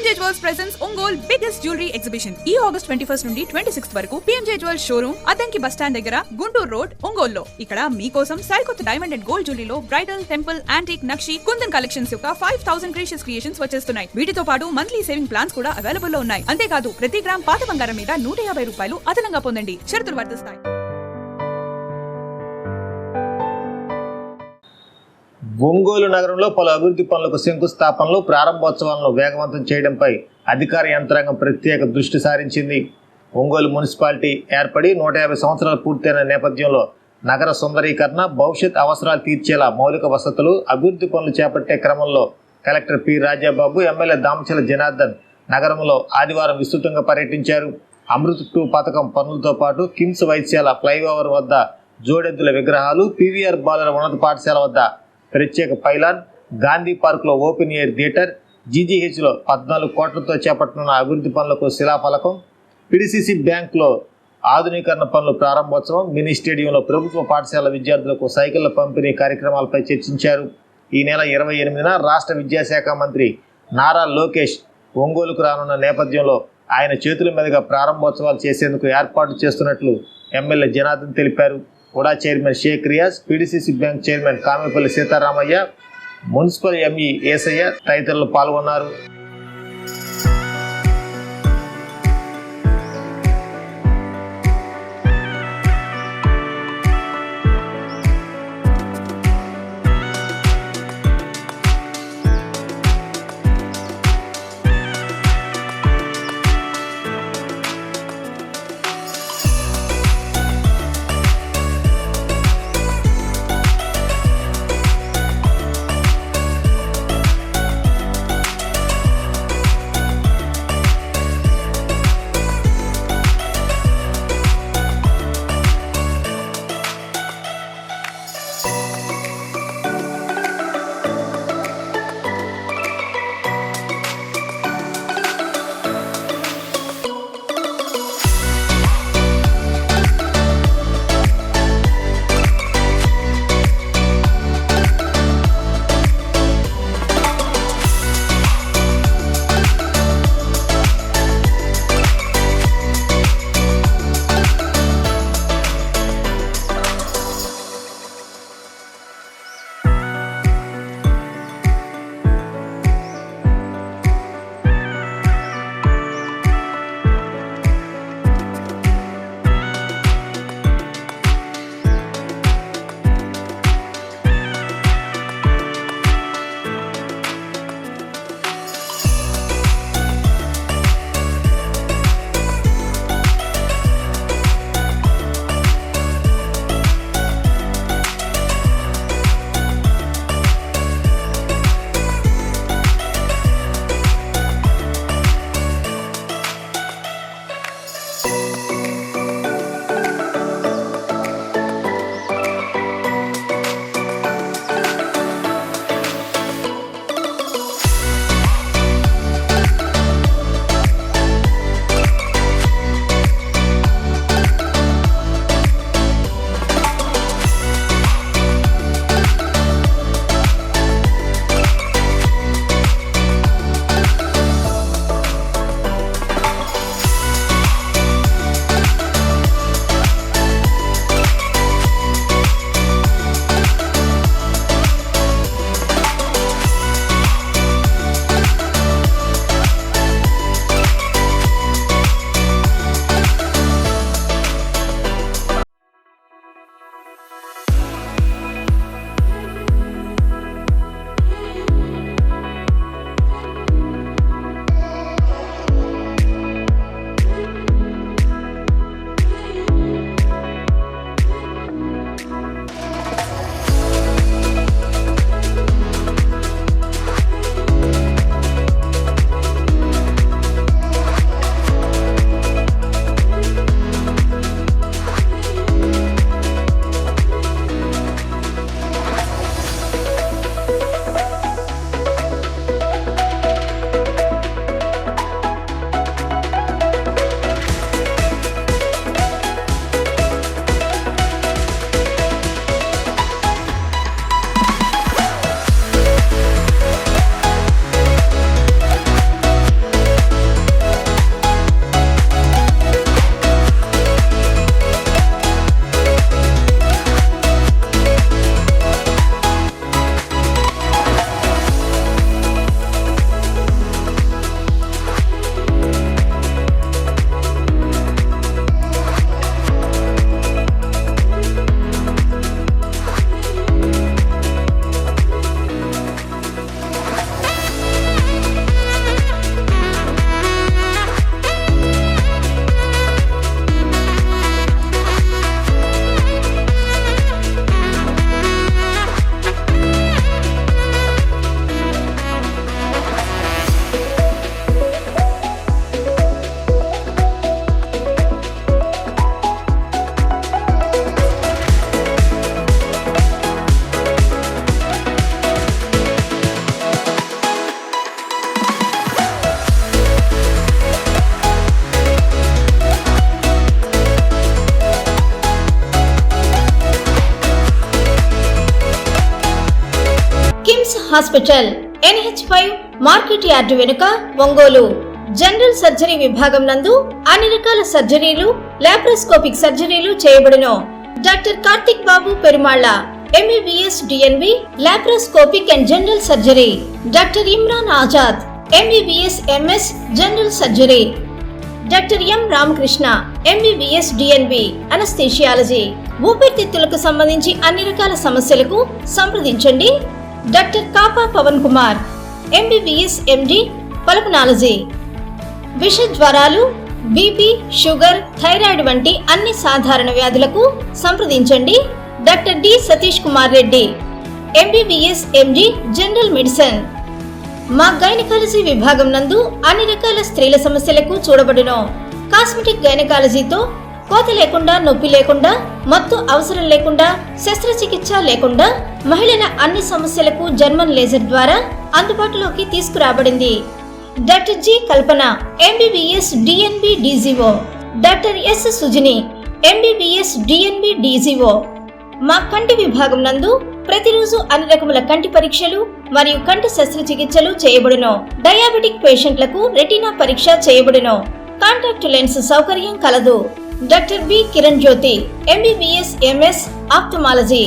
PMJ Jewels presents Ongole biggest jewelry exhibition. ఈ August 21 నుండి 26 వరకు PMJ Jewels showroom Addanki bus stand దగ్గర Guntur road ఒంగోలులో. ఇక్కడ మీకోసం సరికొత్త డైమండ్ అండ్ గోల్డ్ జ్యువెలరీలో bridal, temple, antique, nakshi, kundan collections యొక్క 5000 ప్రీషియస్ క్రియేషన్స్ వచ్చేస్తున్నాయి. వీటితో పాటు మంత్లీ సేవింగ్ ప్లాన్స్ కూడా అవైలబుల్ లో ఉన్నాయి. అంతేకాదు ప్రతి గ్రామ్ పాత బంగారం మీద 150 రూపాయలు అదనంగా పొందండి. షరతులు వర్తిస్తాయి. ఒంగోలు నగరంలో పలు అభివృద్ధి పనులకు శంకుస్థాపనలు, ప్రారంభోత్సవాలను వేగవంతం చేయడంపై అధికార యంత్రాంగం ప్రత్యేక దృష్టి సారించింది. ఒంగోలు మున్సిపాలిటీ ఏర్పడి 150 సంవత్సరాలు పూర్తయిన నేపథ్యంలో నగర సుందరీకరణ, భవిష్యత్ అవసరాలు తీర్చేలా మౌలిక వసతులు, అభివృద్ధి పనులు చేపట్టే క్రమంలో collector P Rajababu, MLA Damacharla Janardhan నగరంలో ఆదివారం విస్తృతంగా పర్యటించారు. అమృత్ 2 పథకం పనులతో పాటు కిమ్స్ వైద్యశాల ఫ్లైఓవర్ వద్ద జోడెద్దుల విగ్రహాలు, పీవీఆర్ బాలుర ఉన్నత పాఠశాల వద్ద ప్రత్యేక పైలాన్, గాంధీ పార్కులో ఓపెన్ ఎయిర్ థియేటర్, జీజీహెచ్లో 14 కోట్లతో చేపట్టనున్న అభివృద్ధి పనులకు శిలాఫలకం, పిడిసిసి బ్యాంకులో ఆధునీకరణ పనుల ప్రారంభోత్సవం, మినీ స్టేడియంలో ప్రభుత్వ పాఠశాల విద్యార్థులకు సైకిళ్ల పంపిణీ కార్యక్రమాలపై చర్చించారు. ఈ నెల 28న రాష్ట్ర విద్యాశాఖ మంత్రి నారా లోకేష్ ఒంగోలుకు రానున్న నేపథ్యంలో ఆయన చేతుల మీదుగా ప్రారంభోత్సవాలు చేసేందుకు ఏర్పాటు చేస్తున్నట్లు ఎమ్మెల్యే జనార్దన్ తెలిపారు. UDA chairman Sheikh Riyaz, PDCC bank chairman Kamepalli Seetharamaiah, municipal ME Esayya తదితరులు పాల్గొన్నారు. హాస్పిటల్ NH5 మార్కెట్ యార్డు వెనుక ఒంగోలు. జనరల్ సర్జరీ విభాగం నందు అన్ని రకాల సర్జరీలు, లాప్రోస్కోపిక్ సర్జరీలు చేయబడును. Doctor Karthik Babu Perumalla MBBS DNB laparoscopic and general surgery. Doctor Imran Azad MBBS MS general surgery. Doctor M Ramakrishna MBBS DNB anaesthesiology. ఊపిరితిత్తులకు సంబంధించి అన్ని రకాల సమస్యలకు సంప్రదించండి. Doctor Kapa Pavan Kumar MBBS MD pulmonology. విష జ్వరాలు, బీపీ, షుగర్, థైరాయిడ్ వంటి అన్ని సాధారణ వ్యాధులకు సంప్రదించండి. Doctor D Satish Kumar Reddy MBBS MD general medicine. మా గైనకాలజీ విభాగం నందు అన్ని రకాల స్త్రీల సమస్యలకు చూడబడును. కాస్మెటిక్ గైనకాలజీతో కోత లేకుండా, నొప్పి లేకుండా, మత్తు అవసరం లేకుండా, శస్త్రచికిత్స లేకుండా మహిళల అన్ని సమస్యలకు జర్మన్ లేజర్ ద్వారా అందుబాటులోకి తీసుకురాబడింది. డాక్టర్ జి కల్పన MBBS DNB DGO. Doctor yes Sujini MBBS DNB DGO. మా కంటి విభాగం నందు ప్రతిరోజు అన్ని రకముల కంటి పరీక్షలు మరియు కంటి శస్త్రచికిత్సలు చేయబడును. డయాబెటిక్ పేషెంట్లకు రెటీనా పరీక్ష చేయబడును. కాంటాక్ట్ లెన్స్ సౌకర్యం కలదు. Doctor B Kiran Jyothi MBBS MS ophthalmology.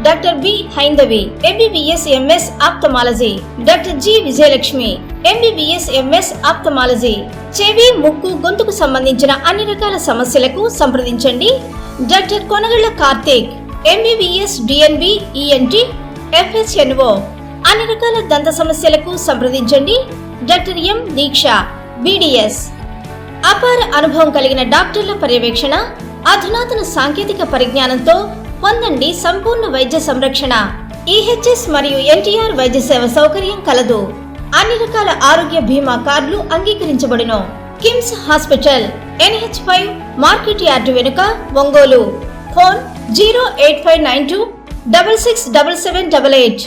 Doctor B Haindavi MBBS MS ophthalmology. Doctor G Vijayalakshmi MBBS MS ophthalmology. చెవి, ముక్కు, గొంతుకు సంబంధించిన అన్ని రకాల సమస్యలకు సంప్రదించండి. Doctor Konagalla Karthik MBBS DNB ENT FHNO. అన్ని రకాల దంత సమస్యలకు సంప్రదించండి. Doctor M Deeksha BDS. అపార అనుభవం కలిగిన డాక్టర్ల పర్యవేక్షణ, అధునాతన సాంకేతిక పరిజ్ఞానంతో పొందండి సంపూర్ణ వైద్య సంరక్షణ. EHS మరియు NTR వైద్య సేవ సౌకర్యం కలదు. అన్ని రకాల ఆరోగ్య బీమా కార్డులు అంగీకరించబడును. KIMS hospital NH5 market yard వెనుక ఒంగోలు. ఫోన్ 08592 667788.